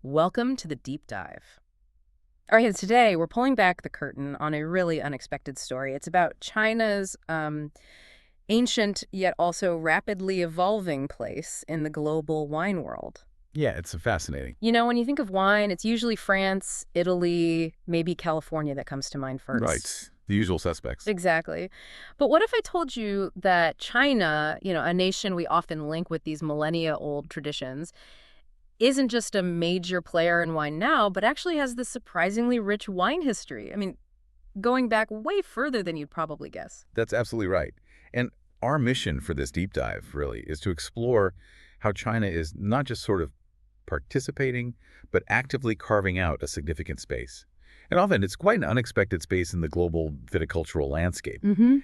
Welcome to the deep dive. All right, today we're pulling back the curtain on a really unexpected story. It's about China's ancient yet also rapidly evolving place in the global wine world. Yeah, it's fascinating. You know, when you think of wine, it's usually France, Italy, maybe California that comes to mind first. Right. The usual suspects. Exactly. But what if I told you that China, a nation we often link with these millennia-old traditions, isn't just a major player in wine now, but actually has this surprisingly rich wine history. I mean, going back way further than you'd probably guess. That's absolutely right. And our mission for this deep dive, really, is to explore how China is not just sort of participating, but actively carving out a significant space. And often it's quite an unexpected space in the global viticultural landscape.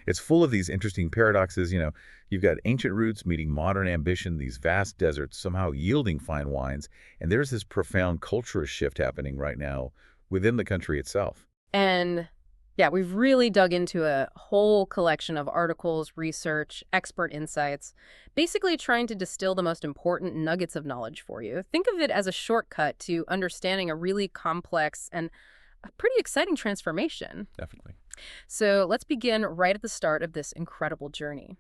It's full of these interesting paradoxes. You've got ancient roots meeting modern ambition, these vast deserts somehow yielding fine wines, and there's this profound cultural shift happening right now within the country itself. And yeah, we've really dug into a whole collection of articles, research, expert insights, basically trying to distill the most important nuggets of knowledge for you. Think of it as a shortcut to understanding a really complex and a pretty exciting transformation. Definitely. So let's begin right at the start of this incredible journey.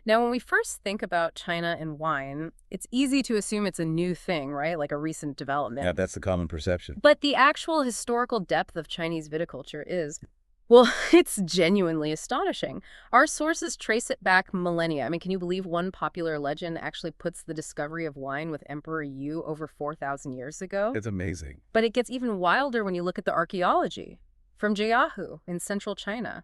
Now, when we first think about China and wine, it's easy to assume it's a new thing, right? Like a recent development. Yeah, that's the common perception. But the actual historical depth of Chinese viticulture is, well, it's genuinely astonishing. Our sources trace it back millennia. I mean, can you believe one popular legend actually puts the discovery of wine with Emperor Yu over 4,000 years ago? It's amazing. But it gets even wilder when you look at the archaeology from Jiahu in central China.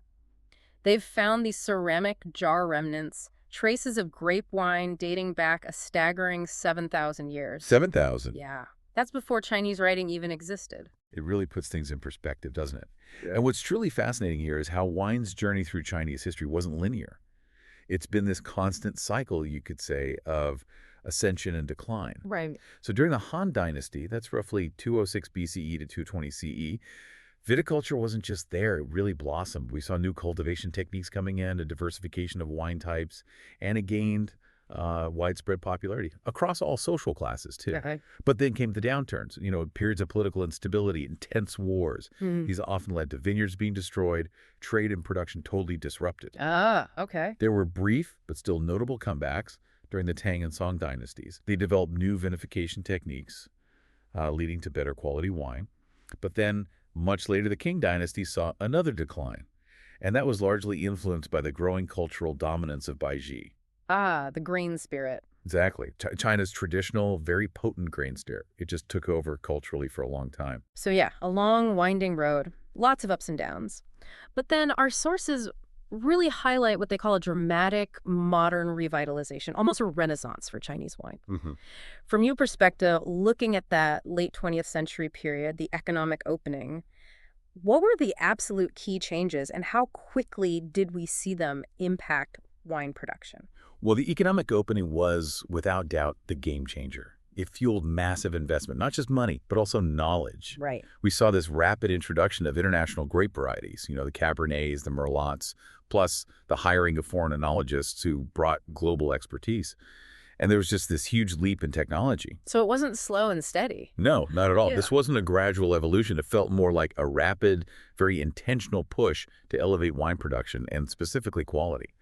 They've found these ceramic jar remnants, traces of grape wine dating back a staggering 7,000 years. 7,000. Yeah. That's before Chinese writing even existed. It really puts things in perspective, doesn't it? Yeah. And what's truly fascinating here is how wine's journey through Chinese history wasn't linear. It's been this constant cycle, you could say, of ascension and decline. Right. So during the Han Dynasty, that's roughly 206 BCE to 220 CE, viticulture wasn't just there, it really blossomed. We saw new cultivation techniques coming in, a diversification of wine types, and it gained widespread popularity across all social classes, too. Okay. But then came the downturns, periods of political instability, intense wars. These often led to vineyards being destroyed, trade and production totally disrupted. Ah, okay. There were brief but still notable comebacks during the Tang and Song dynasties. They developed new vinification techniques, leading to better quality wine. But then, much later, the Qing dynasty saw another decline, and that was largely influenced by the growing cultural dominance of Baiji. Ah, the grain spirit. Exactly. China's traditional, very potent grain spirit. It just took over culturally for a long time. So yeah, a long, winding road, lots of ups and downs. But then our sources really highlight what they call a dramatic modern revitalization, almost a renaissance for Chinese wine. From your perspective, looking at that late 20th century period, the economic opening, what were the absolute key changes and how quickly did we see them impact wine production? Well, the economic opening was, without doubt, the game changer. It fueled massive investment, not just money, but also knowledge. Right. We saw this rapid introduction of international grape varieties, the Cabernets, the Merlots, plus the hiring of foreign enologists who brought global expertise. And there was just this huge leap in technology. So it wasn't slow and steady. No, not at all. Yeah. This wasn't a gradual evolution. It felt more like a rapid, very intentional push to elevate wine production and specifically quality.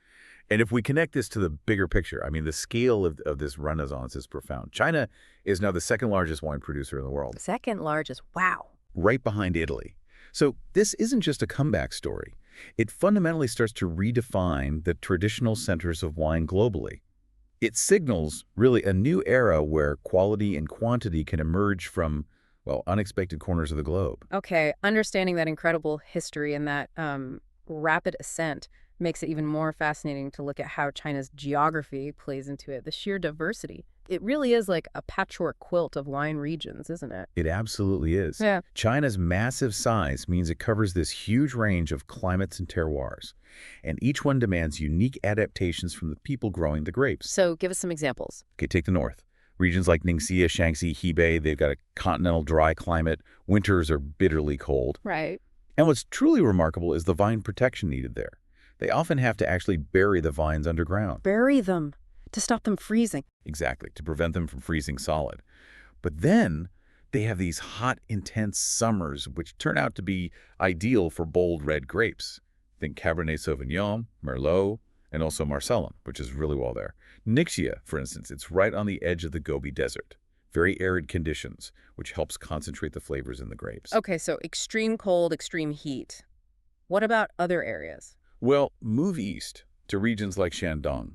And if we connect this to the bigger picture, I mean, the scale of this renaissance is profound. China is now the second largest wine producer in the world. Second largest. Wow. Right behind Italy. So this isn't just a comeback story. It fundamentally starts to redefine the traditional centers of wine globally. It signals really a new era where quality and quantity can emerge from, well, unexpected corners of the globe. Okay, understanding that incredible history and that rapid ascent makes it even more fascinating to look at how China's geography plays into it, the sheer diversity. It really is like a patchwork quilt of wine regions, isn't it? It absolutely is. Yeah. China's massive size means it covers this huge range of climates and terroirs, and each one demands unique adaptations from the people growing the grapes. So give us some examples. Okay, take the north. Regions like Ningxia, Shaanxi, Hebei, they've got a continental dry climate. Winters are bitterly cold. Right. And what's truly remarkable is the vine protection needed there. They often have to actually bury the vines underground. Bury them to stop them freezing. Exactly, to prevent them from freezing solid. But then They have these hot, intense summers, which turn out to be ideal for bold red grapes. Think Cabernet Sauvignon, Merlot, and also Marselan, which is really well there. Ningxia, for instance, it's right on the edge of the Gobi Desert. Very arid conditions, which helps concentrate the flavors in the grapes. Okay, so extreme cold, extreme heat. What about other areas? Well, move east to regions like Shandong.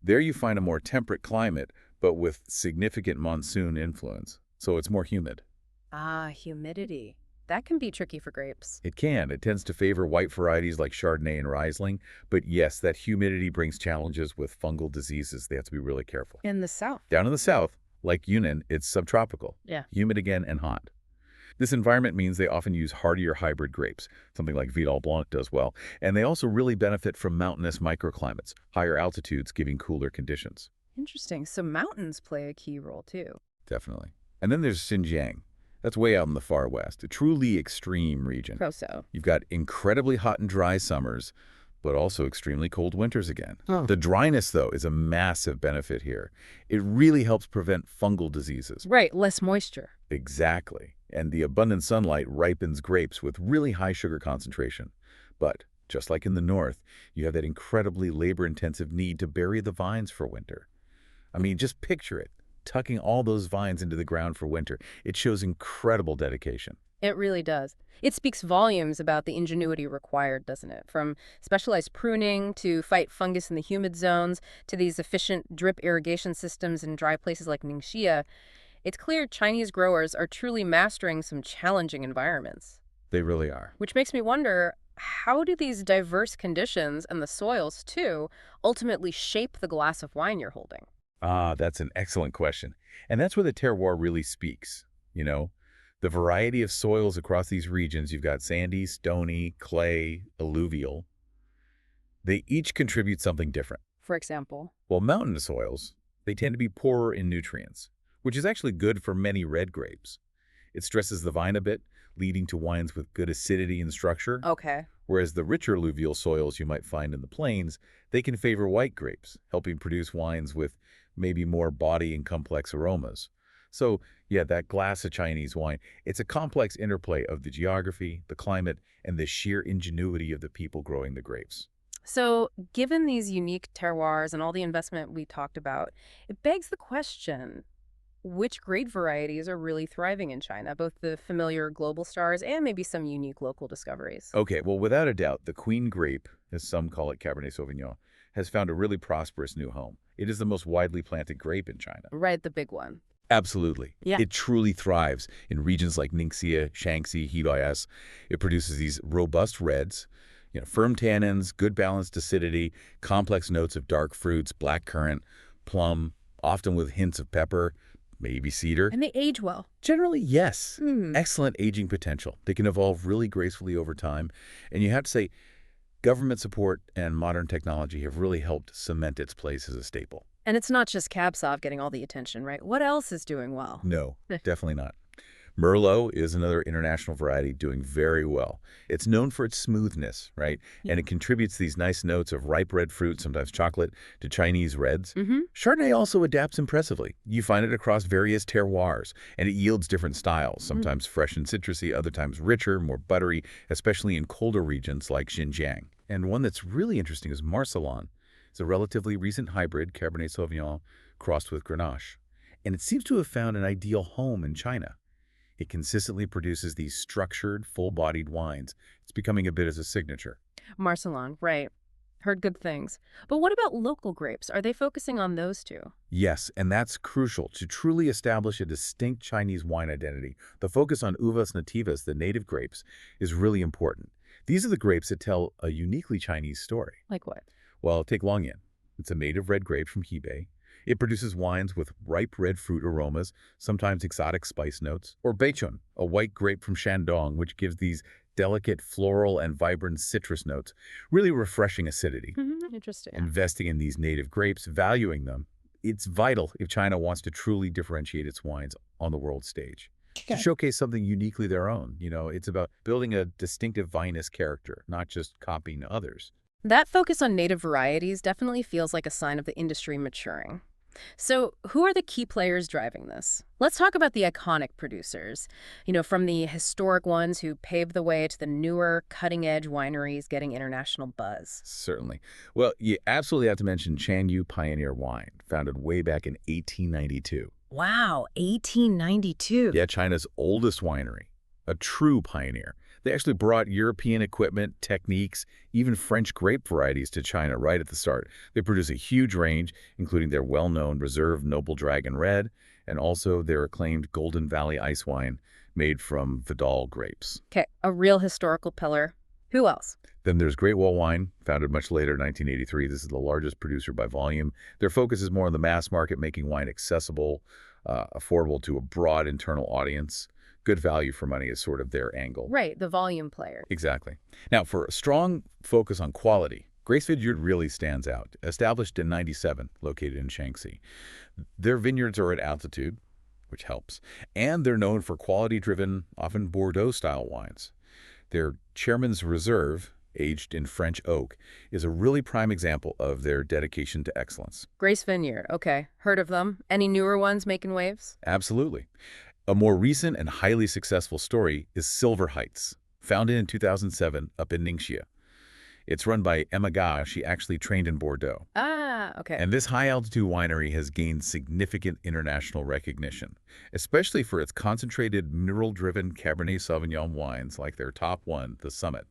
There you find a more temperate climate, but with significant monsoon influence, so it's more humid. Ah, humidity. That can be tricky for grapes. It can. It tends to favor white varieties like Chardonnay and Riesling, but yes, that humidity brings challenges with fungal diseases. They have to be really careful. In the south. Down in the south, like Yunnan, it's subtropical. Yeah. Humid again and hot. This environment means they often use hardier hybrid grapes, something like Vidal Blanc does well, and they also really benefit from mountainous microclimates, higher altitudes giving cooler conditions. Interesting. So mountains play a key role too. Definitely. And then there's Xinjiang. That's way out in the far west, a truly extreme region. Proso. You've got incredibly hot and dry summers, but also extremely cold winters again. Oh. The dryness, though, is a massive benefit here. It really helps prevent fungal diseases. Right, less moisture. Exactly. And the abundant sunlight ripens grapes with really high sugar concentration. But just like in the north, you have that incredibly labor-intensive need to bury the vines for winter. I mean, just picture it, tucking all those vines into the ground for winter. It shows incredible dedication. It really does. It speaks volumes about the ingenuity required, doesn't it? From specialized pruning to fight fungus in the humid zones to these efficient drip irrigation systems in dry places like Ningxia, it's clear Chinese growers are truly mastering some challenging environments. They really are. Which makes me wonder, how do these diverse conditions and the soils, too, ultimately shape the glass of wine you're holding? Ah, that's an excellent question. And that's where the terroir really speaks, The variety of soils across these regions, you've got sandy, stony, clay, alluvial. They each contribute something different. For example? Well, mountain soils, they tend to be poorer in nutrients, which is actually good for many red grapes. It stresses the vine a bit, leading to wines with good acidity and structure. Okay. Whereas the richer alluvial soils you might find in the plains, they can favor white grapes, helping produce wines with maybe more body and complex aromas. So, yeah, that glass of Chinese wine, it's a complex interplay of the geography, the climate, and the sheer ingenuity of the people growing the grapes. So, given these unique terroirs and all the investment we talked about, it begs the question, which grape varieties are really thriving in China, both the familiar global stars and maybe some unique local discoveries? Okay, well, without a doubt, the queen grape, as some call it Cabernet Sauvignon, has found a really prosperous new home. It is the most widely planted grape in China. Right, the big one. Absolutely. Yeah. It truly thrives in regions like Ningxia, Shaanxi, Hebei. It produces these robust reds, firm tannins, good balanced acidity, complex notes of dark fruits, blackcurrant, plum, often with hints of pepper, maybe cedar. And they age well. Generally, yes. Excellent aging potential. They can evolve really gracefully over time. And you have to say, government support and modern technology have really helped cement its place as a staple. And it's not just Cab Sauv getting all the attention, right? What else is doing well? No, definitely not. Merlot is another international variety doing very well. It's known for its smoothness, right? And it contributes these nice notes of ripe red fruit, sometimes chocolate, to Chinese reds. Chardonnay also adapts impressively. You find it across various terroirs, and it yields different styles, sometimes fresh and citrusy, other times richer, more buttery, especially in colder regions like Xinjiang. And one that's really interesting is Marselan. It's a relatively recent hybrid Cabernet Sauvignon crossed with Grenache. And it seems to have found an ideal home in China. It consistently produces these structured, full-bodied wines. It's becoming a bit as a signature. Marselan, right. Heard good things. But what about local grapes? Are they focusing on those too? Yes, and that's crucial to truly establish a distinct Chinese wine identity. The focus on uvas nativas, the native grapes, is really important. These are the grapes that tell a uniquely Chinese story. Like what? Well, take Longyan. It's a native red grape from Hebei. It produces wines with ripe red fruit aromas, sometimes exotic spice notes. Or Beichun, a white grape from Shandong, which gives these delicate floral and vibrant citrus notes, really refreshing acidity. Interesting. Investing in these native grapes, valuing them, it's vital if China wants to truly differentiate its wines on the world stage. To showcase something uniquely their own. It's about building a distinctive vinous character, not just copying others. That focus on native varieties definitely feels like a sign of the industry maturing. So who are the key players driving this? Let's talk about the iconic producers. From the historic ones who paved the way to the newer, cutting-edge wineries getting international buzz. Certainly. Well, you absolutely have to mention Chanyu Pioneer Wine, founded way back in 1892. Wow, 1892. Yeah, China's oldest winery, a true pioneer. They actually brought European equipment, techniques, even French grape varieties to China right at the start. They produce a huge range, including their well-known Reserve Noble Dragon Red, and also their acclaimed Golden Valley Ice Wine made from Vidal grapes. Okay, a real historical pillar. Who else? Then there's Great Wall Wine, founded much later, 1983. This is the largest producer by volume. Their focus is more on the mass market, making wine accessible, affordable to a broad internal audience. Good value for money is sort of their angle. Right, the volume player. Exactly. Now, for a strong focus on quality, Grace Vineyard really stands out. Established in '97, located in Shaanxi. Their vineyards are at altitude, which helps, and they're known for quality-driven, often Bordeaux-style wines. Their Chairman's Reserve, aged in French oak, is a really prime example of their dedication to excellence. Grace Vineyard, okay. Heard of them. Any newer ones making waves? Absolutely. A more recent and highly successful story is Silver Heights, founded in 2007 up in Ningxia. It's run by Emma Ga. She actually trained in Bordeaux. Ah, okay. And this high-altitude winery has gained significant international recognition, especially for its concentrated, mineral-driven Cabernet Sauvignon wines like their top one, the Summit.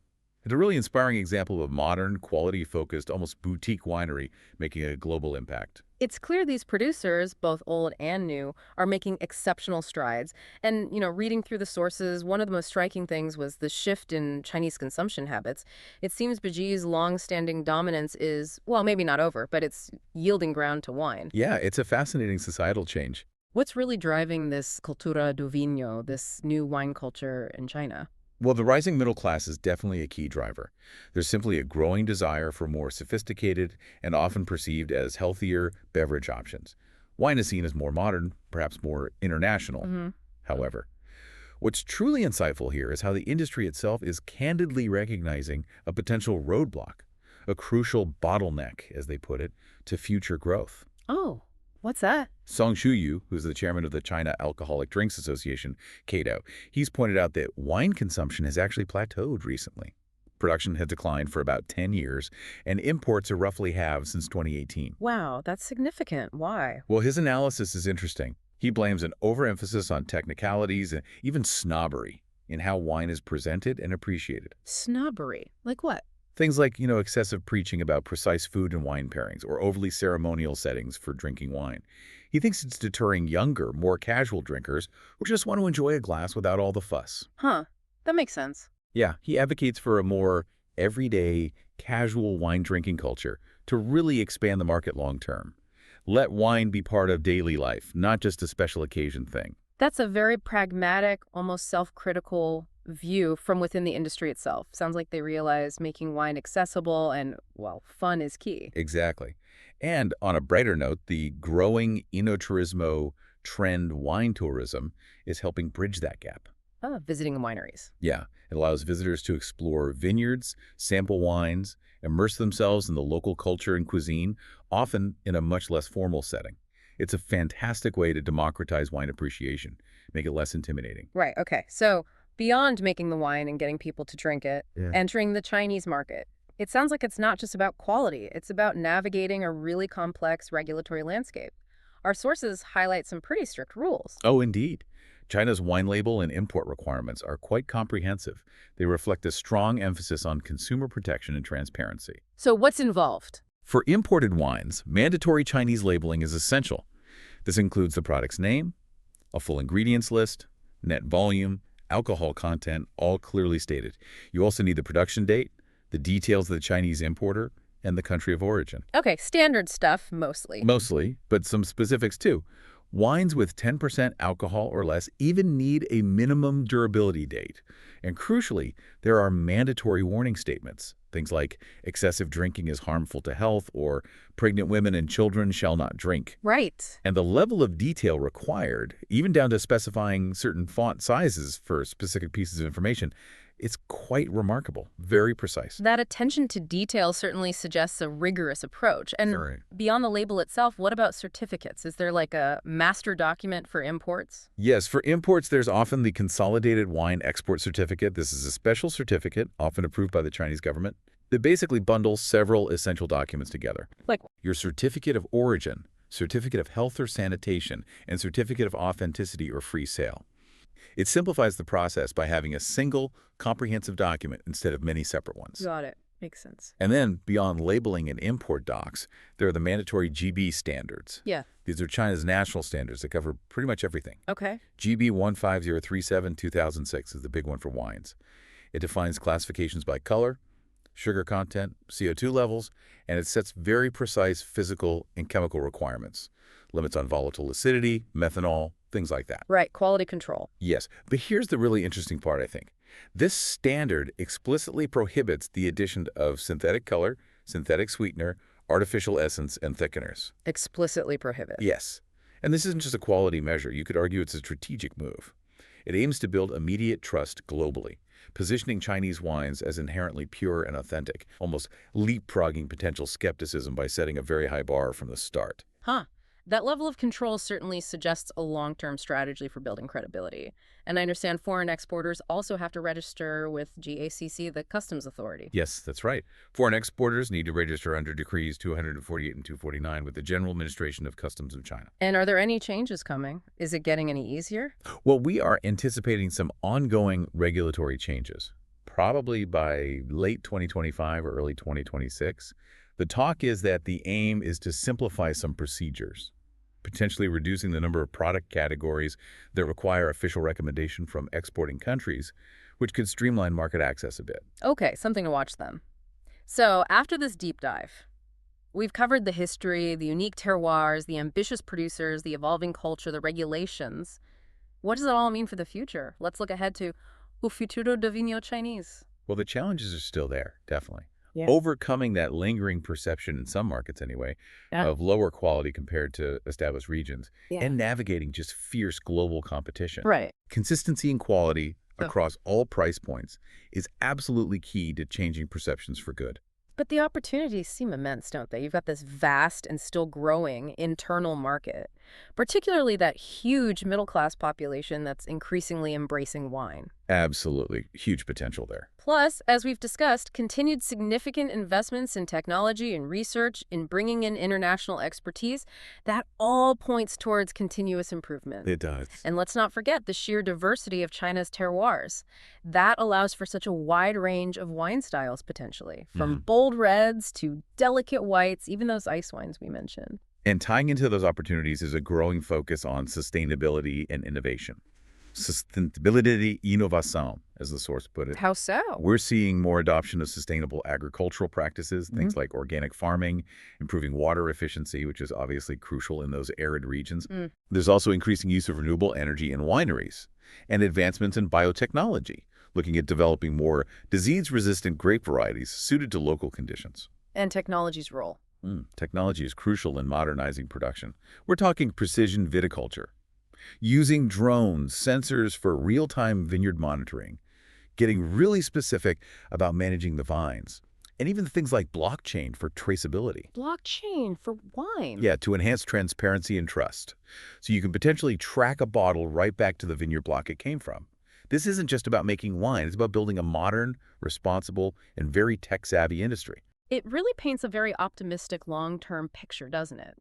It's a really inspiring example of a modern, quality-focused, almost boutique winery making a global impact. It's clear these producers, both old and new, are making exceptional strides. And, reading through the sources, one of the most striking things was the shift in Chinese consumption habits. It seems Beji's long-standing dominance is, well, maybe not over, but it's yielding ground to wine. Yeah, it's a fascinating societal change. What's really driving this cultura do vinho, this new wine culture in China? Well, the rising middle class is definitely a key driver. There's simply a growing desire for more sophisticated and often perceived as healthier beverage options. Wine is seen as more modern, perhaps more international, however. What's truly insightful here is how the industry itself is candidly recognizing a potential roadblock, a crucial bottleneck, as they put it, to future growth. Oh, what's that? Song Shuyu, who's the chairman of the China Alcoholic Drinks Association, CATO, he's pointed out that wine consumption has actually plateaued recently. Production has declined for about 10 years, and imports are roughly halved since 2018. Wow, that's significant. Why? Well, his analysis is interesting. He blames an overemphasis on technicalities and even snobbery in how wine is presented and appreciated. Snobbery? Like what? Things like, excessive preaching about precise food and wine pairings or overly ceremonial settings for drinking wine. He thinks it's deterring younger, more casual drinkers who just want to enjoy a glass without all the fuss. Huh. That makes sense. Yeah, he advocates for a more everyday, casual wine drinking culture to really expand the market long term. Let wine be part of daily life, not just a special occasion thing. That's a very pragmatic, almost self-critical view from within the industry itself. Sounds like they realize making wine accessible and, well, fun is key. Exactly. And on a brighter note, the growing enoturismo trend wine tourism is helping bridge that gap. Visiting wineries. Yeah, it allows visitors to explore vineyards, sample wines, immerse themselves in the local culture and cuisine, often in a much less formal setting. It's a fantastic way to democratize wine appreciation, make it less intimidating. Right, okay. So beyond making the wine and getting people to drink it, entering the Chinese market, it sounds like it's not just about quality. It's about navigating a really complex regulatory landscape. Our sources highlight some pretty strict rules. Oh, indeed. China's wine label and import requirements are quite comprehensive. They reflect a strong emphasis on consumer protection and transparency. So what's involved? For imported wines, mandatory Chinese labeling is essential. This includes the product's name, a full ingredients list, net volume, alcohol content, all clearly stated. You also need the production date, the details of the Chinese importer, and the country of origin. Okay, standard stuff, mostly. Mostly, but some specifics too. Wines with 10% alcohol or less even need a minimum durability date. And crucially, there are mandatory warning statements. Things like excessive drinking is harmful to health or pregnant women and children shall not drink. Right. And the level of detail required, even down to specifying certain font sizes for specific pieces of information, It's quite remarkable, very precise. That attention to detail certainly suggests a rigorous approach. And Right. beyond the label itself, what about certificates? Is there like a master document for imports? Yes, for imports, there's often the Consolidated Wine Export Certificate. This is a special certificate, often approved by the Chinese government, that basically bundles several essential documents together. Like, Your certificate of origin, certificate of health or sanitation, and certificate of authenticity or free sale. It simplifies the process by having a single, comprehensive document instead of many separate ones. got it. Makes sense. And then, beyond labeling and import docs, there are the mandatory GB standards. Yeah. These are China's national standards that cover pretty much everything. Okay. GB 15037-2006 is the big one for wines. It defines classifications by color, sugar content, CO2 levels, and it sets very precise physical and chemical requirements. Limits on volatile acidity, methanol, things like that. Right. Quality control. Yes, but here's the really interesting part, I think. This standard explicitly prohibits the addition of synthetic color, synthetic sweetener, artificial essence, and thickeners. Explicitly prohibit. Yes, and this isn't just a quality measure. You could argue it's a strategic move. It aims to build immediate trust globally, positioning Chinese wines as inherently pure and authentic, almost leapfrogging potential skepticism by setting a very high bar from the start. Huh. That level of control certainly suggests a long-term strategy for building credibility. And I understand foreign exporters also have to register with GACC, the customs authority. Yes, that's right. Foreign exporters need to register under Decrees 248 and 249 with the General Administration of Customs of China. And are there any changes coming? Is it getting any easier? Well, we are anticipating some ongoing regulatory changes, probably by late 2025 or early 2026. The talk is that the aim is to simplify some procedures, potentially reducing the number of product categories that require official recommendation from exporting countries, which could streamline market access a bit. Okay, something to watch then. So after this deep dive, we've covered the history, the unique terroirs, the ambitious producers, the evolving culture, the regulations. What does it all mean for the future? Let's look ahead to au futuro de vino Chinese. Well, the challenges are still there, definitely. Yeah. Overcoming that lingering perception in some markets anyway, of lower quality compared to established regions, and navigating just fierce global competition. Right. Consistency and quality So- across all price points is absolutely key to changing perceptions for good. But the opportunities seem immense, don't they? You've got this vast and still growing internal market, particularly that huge middle-class population that's increasingly embracing wine. Absolutely. Huge potential there. Plus, as we've discussed, continued significant investments in technology and research, in bringing in international expertise, that all points towards continuous improvement. It does. And let's not forget the sheer diversity of China's terroirs. That allows for such a wide range of wine styles, potentially, from bold reds to delicate whites, even those ice wines we mentioned. And tying into those opportunities is a growing focus on sustainability and innovation. Sustainability innovation, as the source put it. How so? We're seeing more adoption of sustainable agricultural practices, things like organic farming, improving water efficiency, which is obviously crucial in those arid regions. There's also increasing use of renewable energy in wineries and advancements in biotechnology, looking at developing more disease-resistant grape varieties suited to local conditions. And technology's role. Technology is crucial in modernizing production. We're talking precision viticulture, using drones, sensors for real-time vineyard monitoring, getting really specific about managing the vines, and even things like blockchain for traceability. Blockchain for wine. Yeah, to enhance transparency and trust. So you can potentially track a bottle right back to the vineyard block it came from. This isn't just about making wine. It's about building a modern, responsible, and very tech-savvy industry. It really paints a very optimistic long-term picture, doesn't it?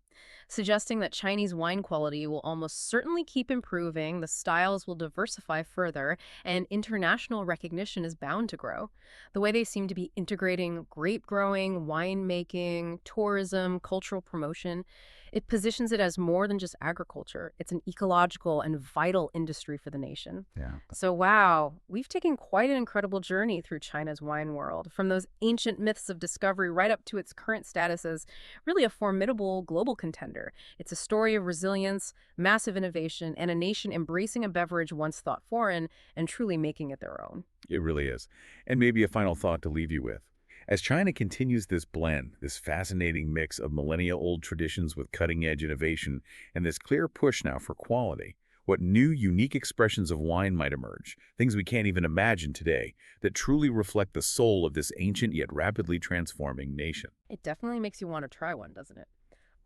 Suggesting that Chinese wine quality will almost certainly keep improving, the styles will diversify further, and international recognition is bound to grow. The way they seem to be integrating grape growing, winemaking, tourism, cultural promotion, it positions it as more than just agriculture. It's an ecological and vital industry for the nation. Yeah. So wow, we've taken quite an incredible journey through China's wine world, from those ancient myths of discovery right up to its current status as really a formidable global contender. It's a story of resilience, massive innovation, and a nation embracing a beverage once thought foreign and truly making it their own. It really is. And maybe a final thought to leave you with. As China continues this blend, this fascinating mix of millennia-old traditions with cutting-edge innovation, and this clear push now for quality, what new, unique expressions of wine might emerge, things we can't even imagine today, that truly reflect the soul of this ancient yet rapidly transforming nation. It definitely makes you want to try one, doesn't it?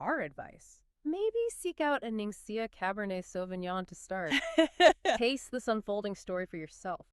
Our advice: maybe seek out a Ningxia Cabernet Sauvignon to start. Taste this unfolding story for yourself.